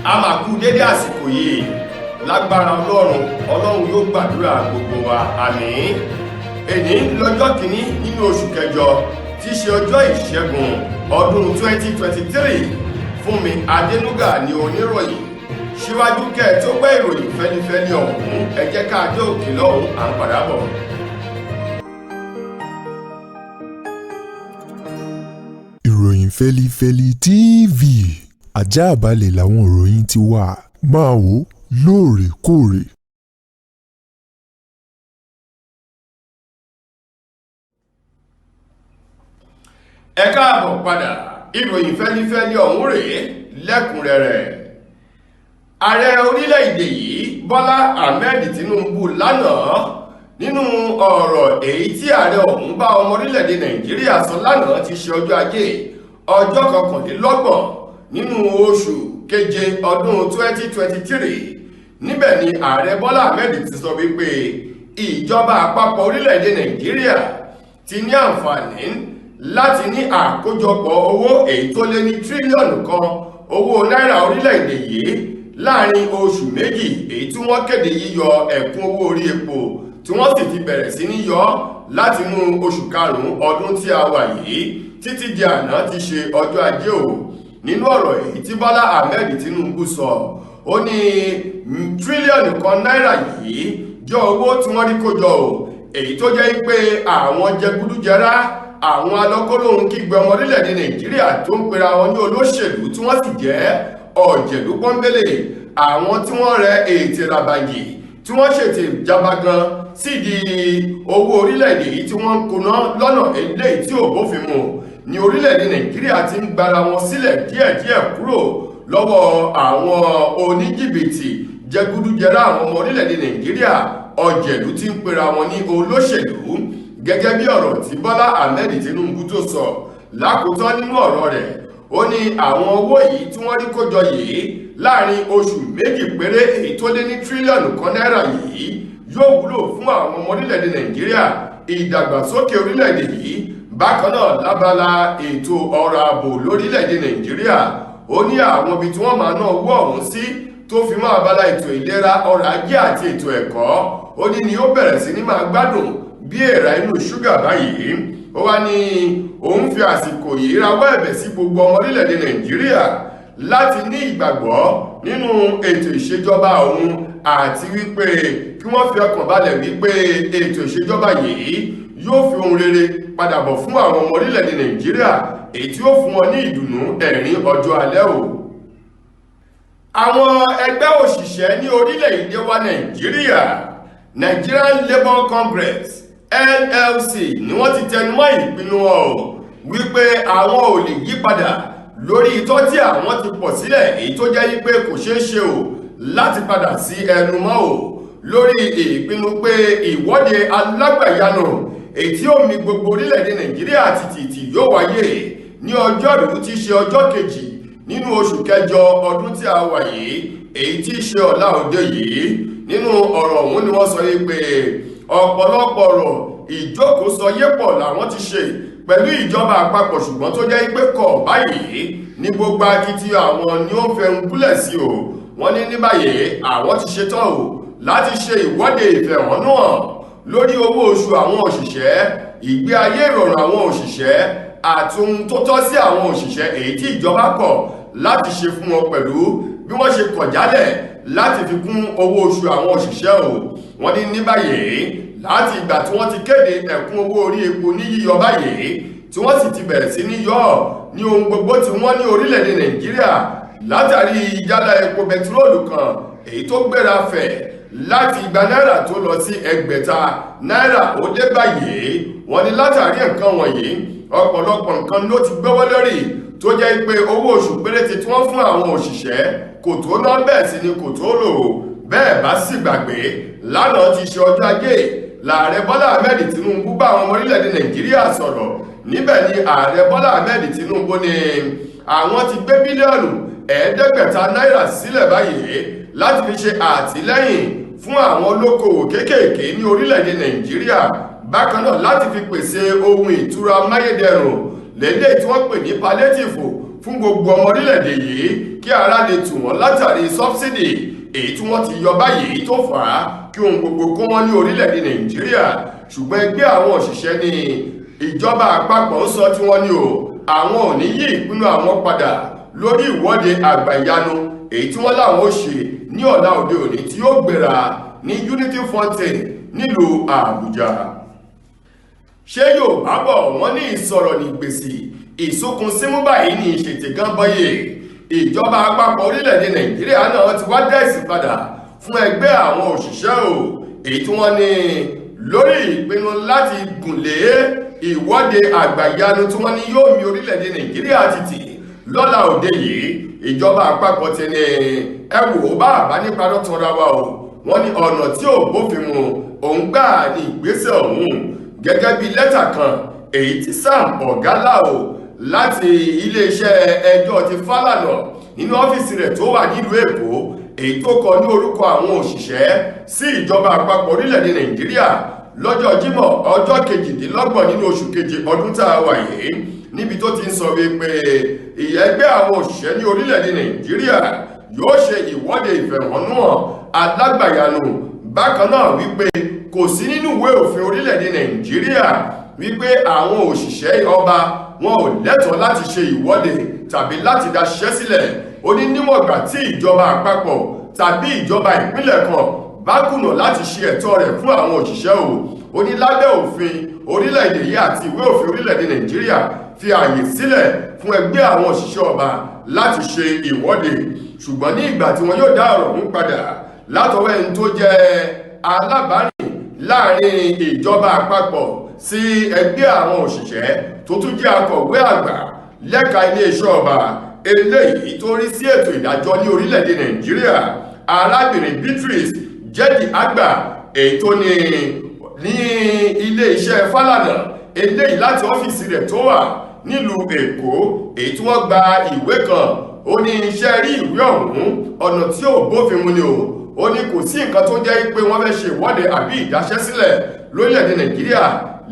a máa kú dédé àsìkò yìí lágbára ọlọ́run yóò gbàdúrà gbogbo wa àmín. Èní lọ́jọ́ kìíní nínú oṣù kẹjọ tí í ṣe ọjọ́ ìṣẹ́gun ọdún 2023. Fúnmi Adénúgà ni oníròyìn. Síwájú kẹ́ tó gbọ́ ìròyìn fẹ́lifẹ́li ọ̀hún, ẹ jẹ́ ká dé òkè lọ́hùn, à ń padà bọ̀. Ìròyìn Feli-feli TV, àjààbálẹ̀ làwọn ìròyìn ti wà, máa wò lóòrèkóòrè. Ẹ káàbọ̀ padà, ìròyìn fẹ́lifẹ́li ọ̀hún rèé lẹ́kùnrẹ́rẹ́. Ààrẹ orílẹ̀-èdè yìí Bọ́lá Ahmed Tinubu lánàá nínú ọ̀rọ̀ èyí tí ààrẹ ọ̀hún bá ọmọ orílẹ̀-èdè Nàìjíríà sọ lánàá ti ṣe ọjọ́ ajé ọjọ́ 29 nínú oṣù keje ọdún 2023. Níbẹ̀ ni ààrẹ Bọ́lá Ahmed ti sọ wípé ìjọba àpapọ̀ orílẹ̀-èdè Nàìjíríà ti ní àǹfààní láti ní àkójọpọ̀ owó èyí tó lé ní tírílíọ̀nù kan owó náírà orílẹ̀-èdè yìí láàrin oṣù méjì èyí tí wọ́n kéde yíyọ ẹ̀kún owó orí epo tí wọ́n sì ti bẹ̀rẹ̀ sí ní yọ láti inú oṣù karùn-ún ọdún tí a wà yìí títí di àná ti ṣe ọjọ́ ajé o. Nínú ọ̀rọ̀ èyí tí Bọ́lá Ahmed Tinubu sọ, ó ní tírílíọ̀nù kan náírà yìí jẹ́ owó tí wọ́n rí kó jọ o, èyí tó jẹ́ pé àwọn jẹgúdújẹrá àwọn alọ́kọ́lóhun kígbe ọmọ orílẹ̀-èdè Nàìjíríà tó ń pera wọn ní olóṣèlú tí wọ́n sì jẹ́ ọ̀jẹ̀lú pọ́nbélé, àwọn tí wọ́n rẹ ètè ràbàyè tí wọ́n ṣètè jabagan sídìí owó orílẹ̀-èdè yìí tí wọ́n ń kóná lọ́nà eléyìí tí ò bófin mu ní orílẹ̀-èdè Nàìjíríà ti ń gbara wọn sílẹ̀ díẹ̀díẹ̀ kúrò lọ́wọ́ àwọn oníjìbìtì jẹgúdújẹrá àwọn ọmọ orílẹ̀-èdè Nàìjíríà ọ̀jẹ̀lú tí ń pera wọn ní olóṣèlú. Gẹ́gẹ́ bí ọ̀rọ̀ tí Bọ́lá Ahmed Tinubu tó sọ lákòótán nínú ọ̀rọ̀ rẹ̀, ó ní àwọn owó yìí tí wọ́n rí kójọ yìí láàrin oṣù méjì péré èyí tó lé ní tírílíọ̀nù kan náírà yìí yóò wúlò fún àwọn ọmọ orílẹ̀-èdè Nàìjíríà, ìdàgbàsókè orílẹ̀-èdè yìí, bákan náà lábala ètò ọrọ̀ ààbò lórílẹ̀-èdè Nàìjíríà. Ó ní àwọn ibi tí wọ́n máa ná owó ọ̀hún sí tó fi mọ́ abala ètò ìlera, ọrọ̀ ajé àti ètò ẹ̀kọ́, ó ní ni ó bẹ̀rẹ̀ sí ní máa gbádùn bí èèrà inú ṣúgà báyìí. Ó wá ní òun fi àsìkò yìí rawọ́ ẹ̀bẹ̀ sí gbogbo ọmọ orílẹ̀-èdè Nàìjíríà láti ní ìgbàgbọ́ nínú ètò ìṣèjọba òun àti wípé kí wọ́n fi ọkàn balẹ̀ wípé ètò ìṣèjọba yìí yóò fi ohun rere padà bọ̀ fún àwọn ọmọ orílẹ̀-èdè Nàìjíríà èyí tí ó fún wọn ní ìdùnnú ẹ̀rín ọjọ́ alẹ́ o. Àwọn ẹgbẹ́ òṣìṣẹ́ ní orílẹ̀-èdè wa Nàìjíríà, Nigerian Labour Congress NLC, ni wọ́n ti tẹnumọ́ ìpinnu wọn wípé àwọn ò lè yí padà lórí itọ́ tí àwọn ti pọ̀ sílẹ̀ èyí tó jẹ́ wípé kò ṣeé ṣe o láti padà sí ẹnu mọ́ o lórí ìpinnu pé ìwọ́de alágbàyanu èyí tí ó mì gbogbo orílẹ̀-èdè Nàìjíríà tìtìtì yóò wáyé ní ọjọ́rú tí í ṣe ọjọ́ kejì nínú oṣù kẹjọ ọdún tí a wà yìí èyí tí í ṣe ọ̀la òde yìí. Nínú ọ̀rọ̀ ọ̀hún ni wọ́n sọ wípé ọ̀pọ̀lọpọ̀ ọ̀rọ̀ ìjókòósọyépọ̀ làwọn ti ṣe pẹ̀lú ìjọba àpapọ̀, ṣùgbọ́n tó jẹ́ pé kọ̀ báyìí ní gbogbo akitiyan àwọn ni ó fẹ́ ń gúnlẹ̀ sí o. Wọ́n ní báyìí àwọn ti ṣetán o láti ṣe ìwọ́de ìfẹ̀hónúhàn lórí owó oṣù àwọn òṣìṣẹ́, ìgbé ayé ìrọ̀rùn àwọn òṣìṣẹ́ àti ohun tó tọ́ sí àwọn òṣìṣẹ́ èyí tí ìjọba kọ̀ láti ṣe fún wọn pẹ̀lú bí wọ́n ṣe kọ̀ jálẹ̀ láti fi kún owó oṣù àwọn òṣìṣẹ́ o. Wọ́n ní báyìí láti ìgbà tí wọ́n ti kéde ẹ̀kún owó orí epo ní yíyọ báyìí tí wọ́n sì ti bẹ̀rẹ̀ sí ní yọ ní ohun gbogbo tí wọ́n ní orílẹ̀-èdè Nàìjíríà látàrí ìjálá epo bẹtiróòlù kan èyí tó gbéra fẹ̀ láti igba náírà tó lọ sí ẹgbẹ̀ta náírà ó dé báyìí. Wọ́n ní látàrí nǹkan wọ̀nyí ọ̀pọ̀lọpọ̀ nǹkan ló ti gbówó lórí tó jẹ́ pé owó oṣù péréte tí wọ́n fún àwọn òṣìṣẹ́ kò tó ná, bẹ́ẹ̀ sì ni kò tó lò. Bẹ́ẹ̀ bá sì gbàgbé lánàá ti ṣe ọjọ́ ajé lààrẹ Bọ́lá Ahmed Tinubu bá àwọn ọmọ orílẹ̀-èdè Nàìjíríà sọ̀rọ̀. Níbẹ̀ ni ààrẹ Bọ́lá Ahmed Tinubu ní àwọn ti gbé bílíọ̀nù 500 náírà sílẹ̀ báyìí láti fi ṣe àtìlẹ́yìn fún àwọn olókoòwò kéékèèké ní orílẹ̀-èdè Nàìjíríà, bákan náà láti fi pèsè ohun ìtura máyédẹrùn lédè tí wọ́n pè ní palliative fún gbogbo ọmọ orílẹ̀-èdè yìí kí ara lè tù wọ́n látàrí sọ́bsidì èyí tí wọ́n ti yọ báyìí tó fà á kí ohun gbogbo kó wọ́n ní orílẹ̀-èdè Nàìjíríà. Ṣùgbọ́n ẹgbẹ́ àwọn òṣìṣẹ́ ní ìjọba àpapọ̀ ń sọ tí wọ́n ní àwọn ò ní yí ìpinnu àwọn padà lórí ìwọ́de àgbà ìyanu èyí tí wọ́n láwọn ó ṣe ní ọ̀la òde òní tí yóò gbéra ní Unity Fountain nílùú Àbújá. Ṣé Yorùbá bọ̀ wọ́n ní ìsọ̀rọ̀ ní gbèsè ìsókun símú báyìí ní ìṣètè gan bọ́yè. Ìjọba àpapọ̀ orílẹ̀-èdè Nàìjíríà náà ti wá dẹ́sì padà fún ẹgbẹ́ àwọn òṣìṣẹ́ èyí tí wọ́n ní lórí ìpinnu láti gùnlé ìwọ́de àgbà ìyanu tí wọ́n ní yóò mì orílẹ̀-èdè Nàìjíríà tìtì lọ́la òde yìí. Ìjọba àpapọ̀ ti ní ẹ wò bá àbá nípa lọ́tọ̀ọ̀ra wa wọ́n ní ọ̀nà tí ò bófin mu òun gbà ní ìgbésẹ̀ ọ̀hún gẹ́gẹ́ bí lẹ́tà kan èyí tí Sam Ọ̀gálá láti iléeṣẹ́ ẹjọ́ ti Falana nínú ọ́fíìsì rẹ̀ tó wà nílùú Èkó èyí tó kọ ní orúkọ àwọn òṣìṣẹ́ sí ìjọba àpapọ̀ orílẹ̀-èdè Nàìjíríà lọ́jọ́ Jímọ̀ ọjọ́ 28 nínú oṣù keje ọdún tá a wà yìí, níbi tó ti ń sọ wípé ẹgbẹ́ àwọn òṣìṣẹ́ ní orílẹ̀-èdè Nàìjíríà yóò ṣe ìwọ́de ìfẹ̀hónúhàn alágbàyanu. Bákan náà wípé kò sí nínú ìwé òfin orílẹ̀-èdè Nàìjíríà wípé àwọn òṣìṣẹ́ ọba wọn ò lẹ́tọ̀ọ́ láti ṣe ìwọ́de tàbí láti daṣẹ́ sílẹ̀. Ó ní níwọ̀ngbà tí ìjọba àpapọ̀ tàbí ìjọba ìpínlẹ̀ kan bá kùnà láti ṣe ẹ̀tọ́ rẹ̀ fún àwọn òṣìṣẹ́ ó ní lábẹ́ òfin orílẹ̀-èdè yìí àti ìwé òfin orílẹ̀-èdè Nàìjíríà fi ààyè sílẹ̀ fún ẹgbẹ́ àwọn òṣìṣẹ́ ọba láti ṣe ìwọ́de. Ṣùgbọ́n ní ìgbà tí wọn yóò dá ọ̀rọ̀ mú padà látọwọ́ ẹni tó jẹ́ alábàárìn láàrin ìjọba àpapọ̀ sí ẹgbẹ́ àwọn òṣìṣẹ́ tó tún jẹ́ akọ̀wé àgbà lẹ́ka iléeṣẹ́ ọba eléyìí tó rí sí ètò ìdájọ́ ní orílẹ̀-èdè Nàìjíríà, arábìnrin Beatrice jẹ́dì àgbà èyí tó ní ilé-iṣẹ́ Falana eléyìí láti ọ́fíìsì rẹ̀ tó wà nílùú Èkó èyí tí wọ́n gba ìwé kan. Ó ní iṣẹ́ rí ìwé ọ̀hún ọ̀nà tí ò bófin mu ni ó ní kò sí nǹkan tó jẹ́ pé wọ́n fẹ́ ṣe ìwọ́de àbí ìdáṣẹ́sílẹ̀ lórílẹ̀-èdè Nàìjíríà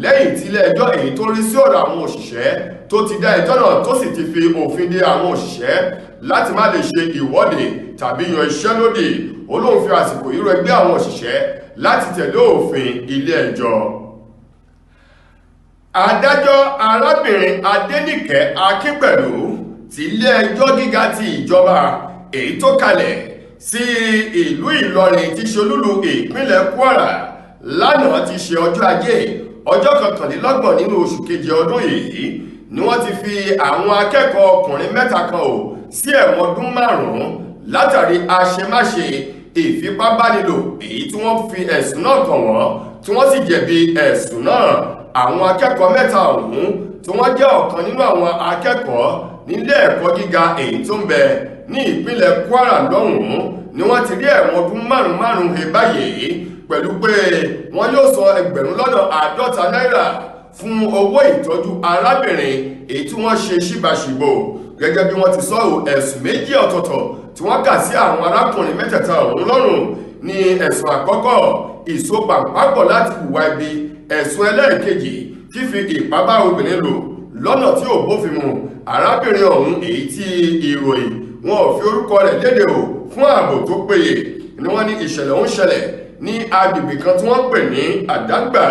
lẹ́yìn tí ilé ẹjọ́ èyí tó rí sí ọ̀rọ̀ àwọn òṣìṣẹ́ tó ti dá ẹjọ́ náà tó sì ti fi òfin de àwọn òṣìṣẹ́ láti má lè ṣe ìwọ́de tàbí yan iṣẹ́ lódì. Ó lóun fi àsìkò yìí rọ ẹgbẹ́ àwọn òṣìṣẹ́ láti tẹ̀lé òfin ilé ẹjọ́. Adájọ́ arábìnrin Adéníkẹ́ Akínpẹ̀lú ti ilé ẹjọ́ gíga ti ìjọba èyí tó kalẹ̀ sí ìlú Ìlọrin tí ṣe olúlu ìpínlẹ̀ Kwara lánàá ti ṣe ọjọ́ Ajé ọjọ́ 29 nínú oṣù keje ọdún yìí ni wọ́n ti fi àwọn akẹ́kọ̀ọ́ ọkùnrin mẹ́ta kan sí ẹ̀wọ̀n ọdún 5 látàrí àṣemáṣe ìfipábánilò èyí tí wọ́n fi ẹ̀sùn náà kàn wọ́n tí wọ́n sì jẹ̀bi ẹ̀sùn náà. Àwọn akẹ́kọ̀ọ́ mẹ́ta ọ̀hún tí wọ́n jẹ́ ọ̀kan nínú àwọn akẹ́kọ̀ọ́ nílé ẹ̀kọ́ gíga èyí tó ń bẹ ní ìpínlẹ̀ Kwara lọ́hùn-ún ni wọ́n ti rí ẹ̀wọ̀n ọdún 5 he báyìí pẹ̀lú pé wọ́n yóò san $50 fún owó ìtọ́jú arábìnrin èyí tí wọ́n ṣe ṣíbàṣìbò. Gẹ́gẹ́ bí wọ́n ti sọ ẹ̀sùn méjì ọ̀tọ̀ọ̀tọ̀ tí wọ́n kà sí àwọn arákùnrin mẹ́tẹ̀ẹ̀ta ọ̀hún lọ́rùn ní ẹ̀sùn àkọ́kọ́ ìsopàpapọ̀ láti hùwà ibi, ẹ̀sùn ẹlẹ́ẹ̀kejì fífi ipá bá obìnrin lò lọ́nà tí ò bófin mu. Arábìnrin ọ̀hún èyí tí ìròyìn wọn ò fi orúkọ rẹ̀ léde fún ààbò tó péye ni wọ́n ní ìṣẹ̀lẹ̀ ń ṣẹlẹ̀ ní agbègbè kan tí wọ́n pè ní Àdágbà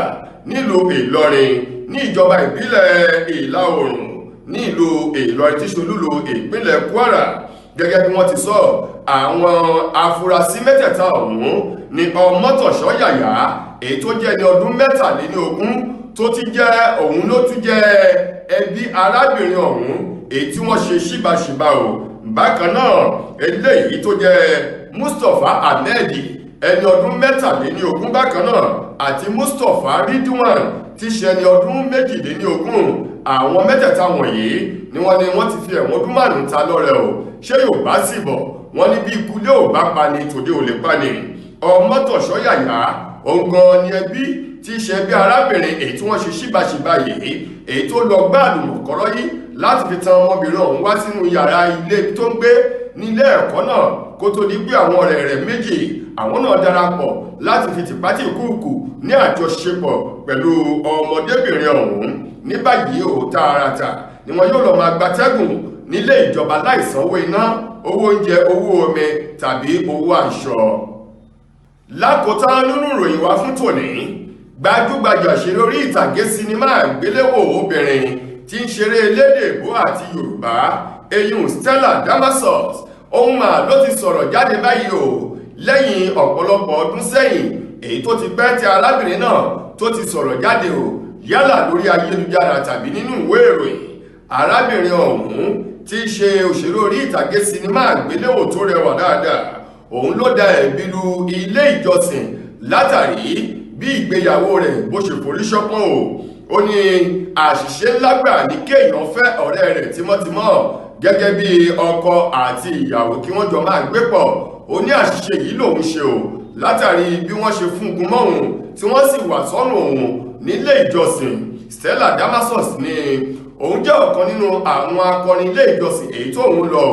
nílùú Ìlọrin ní ìjọba ìbílẹ̀ Ìlà Oòrùn ní ìlú Ìlọrin tí ṣolúlu ìpínlẹ̀ Kwara. Gẹ́gẹ́ bí wọ́n ti sọ àwọn afurasí mẹ́tẹ̀ẹ̀ta ọ̀hún ní Ọmọ́tọ̀ṣọ́ Yàyà èyí tó jẹ́ ní ọdún 23 tó ti jẹ́ òun ló tún jẹ́ ẹbí arábìnrin ọ̀hún èyí tí wọ́n ṣe ṣíbàṣìbà Bákan náà eléyìí tó jẹ́ Mustapha Ahmed ẹni ọdún 23 bákan náà àti Mustapha Ridwan tí ṣe ẹni ọdún 22. Àwọn mẹ́tẹ̀ẹ̀ta wọ̀nyí ni wọ́n ti fi ẹ̀wọ̀n ọdún 5 ta lọ́rẹ ṣé yóò bá sì bọ̀ wọ́n ní bí ikú lé ò bá pani tòde ò lè pani. Ọmọ́tọ̀ṣọ́ Yàyà òun gan ni ẹbí tí í ṣe bí arábìnrin èyí tí wọ́n ṣe ṣíbàṣìbà yìí èyí tó lọ gbá àlùmọ̀kọ́rọ́ yìí láti fi tan ọmọbìnrin ọ̀hún wá sínú yàrá ilé tó ń gbé nílé ẹ̀kọ́ náà kó tó di pé àwọn ọ̀rẹ́ rẹ̀ méjì àwọn náà darapọ̀ láti fi tìpátìkúùkù ní àjọṣepọ̀ pẹ̀lú ọmọdébìnrin ọ̀hún. Ní báyìí tààràtà ni wọn yóò lọ máa gbatẹ́gùn nílé ìjọba láìsanwó iná, owó oúnjẹ, owó omi tàbí owó aṣọ. Lákòótán nínú ìròyìn wa fún tòní, gbajúgbajà òṣèré orí ìtàgé sinimá àgbéléwò obìnrin tí ń ṣeré elédè Ìgbò àti Yorùbá eyín Stella Damasus ohun mà ló ti sọ̀rọ̀ jáde báyìí o lẹ́yìn ọ̀pọ̀lọpọ̀ ọdún sẹ́yìn èyí tó ti pẹ́ tí arábìnrin náà tó ti sọ̀rọ̀ jáde o yálà lórí ayélujára tàbí nínú ìwé ìròyìn. Arábìnrin ọ̀hún tí í ṣe òṣèré orí ìtàgé sinimá àgbéléwò tó rẹwà dáadáa òun ló da ẹ̀bi lu ilé ìjọsìn látàrí bí ìgbéyàwó rẹ̀ bó ṣe forí ṣọpọ́n o. Ó ní àṣìṣe ńlá gbà ní kéèyàn fẹ́ ọ̀rẹ́ rẹ̀ tímọ́tímọ́ gẹ́gẹ́ bí ọkọ àti ìyàwó kí wọ́n jọ máa gbé pọ̀. Ó ní àṣìṣe yìí lòun ṣe o látàrí bí wọ́n ṣe fún gun mọ́ òun tí wọ́n sì wà sọ́nù òun nílé ìjọsìn. Stella Damasus ní òun jẹ́ ọ̀kan nínú àwọn akọrin ilé ìjọsìn èyí tó òun lọ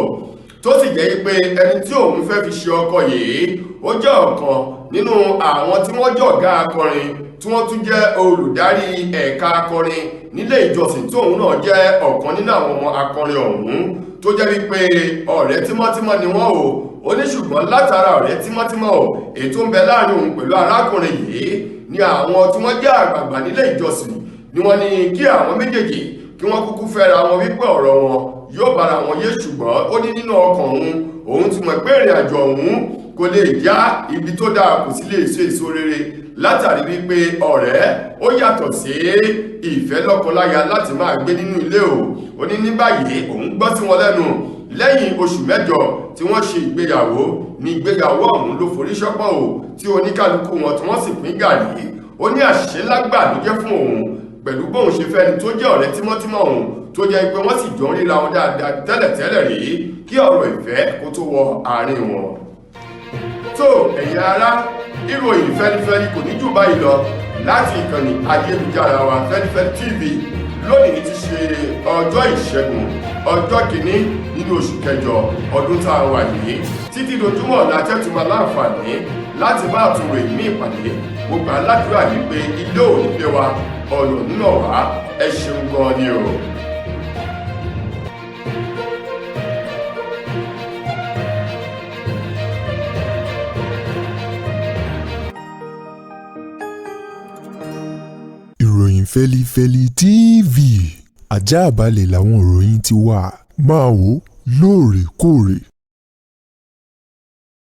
tó sì jẹ́ pé ẹni tí òun fẹ́ fi ṣe ọkọ yìí ó jẹ́ ọ̀kan nínú àwọn tí wọ́n jọ̀gá akọrin tí wọ́n tún jẹ́ olùdarí ẹ̀ka akọrin nílé ìjọsìn tí òun náà jẹ́ ọ̀kan nínú àwọn ọmọ akọrin ọ̀hún tó jẹ́ wípé ọ̀rẹ́ tímọ́tímọ́ ni wọ́n o. Ó ní ṣùgbọ́n látara ọ̀rẹ́ tímọ́tímọ́ o èyí tó ń bẹ láàrin òun pẹ̀lú arákùnrin yìí ni àwọn tí wọ́n jẹ́ àgbààgbà nílé ìjọsìn ni wọ́n ní kí àwọn méjèèjì kí wọ́n kúkú fẹ́ra wọn wípé ọ̀rọ̀ wọn yóò bára wọn yé ṣùgbọ́n ó ní nínú ọkàn òun ti mọ̀ pé ìrìn àjò ọ̀hún kò lè já ibi tó dáa kò sí lè so èso rere látàrí wípé ọ̀rẹ́ ó yàtọ̀ sí ìfẹ́ lọ́kọláya láti máa gbé nínú ilé o. Ó ní ní báyìí òun gbọ́ sí wọn lẹ́nu lẹ́yìn oṣù mẹ́jọ tí wọ́n ṣe ìgbéyàwó ní ìgbéyàwó ọ̀hún ló forí ṣọpọ́n o tí oníkálukú wọn tí wọ́n sì pín gàrí. Ó ní àṣìṣe lágbà ló jẹ́ fún òun pẹ̀lú bóun ṣe fẹ́ni tó jẹ́ ọ̀rẹ́ tímọ́tímọ́ òun tó jẹ́ pé wọ́n sì jọ ń ríra wọn dáadáa tẹ́lẹ̀tẹ́lẹ̀ rí kí ọ̀rọ̀ ìfẹ́ kó tó wọ àárín wọn. tó ẹ̀yin ará ìròyìn fẹ́lifẹ́li kò ní jù báyìí lọ láti ìkànnì ayélujára wa Feli-feli TV lónìí ti ṣe ọjọ́ ìṣẹ́gun ọjọ́ kìíní nínú oṣù kẹjọ ọdún tá a wà yìí títí dojúmọ́ látẹ́tùmọ̀ láǹfààní láti bá àtúnrò ìmí ìpàdé gbogbo aládùúrà ní pé ilé òní pé wa ọ̀nà nínú wá ẹ ṣeun gan ni o. Ìròyìn Feli-feli TV àjààbálẹ̀ làwọn ìròyìn ti wà máa wò lóòrèkóòrè.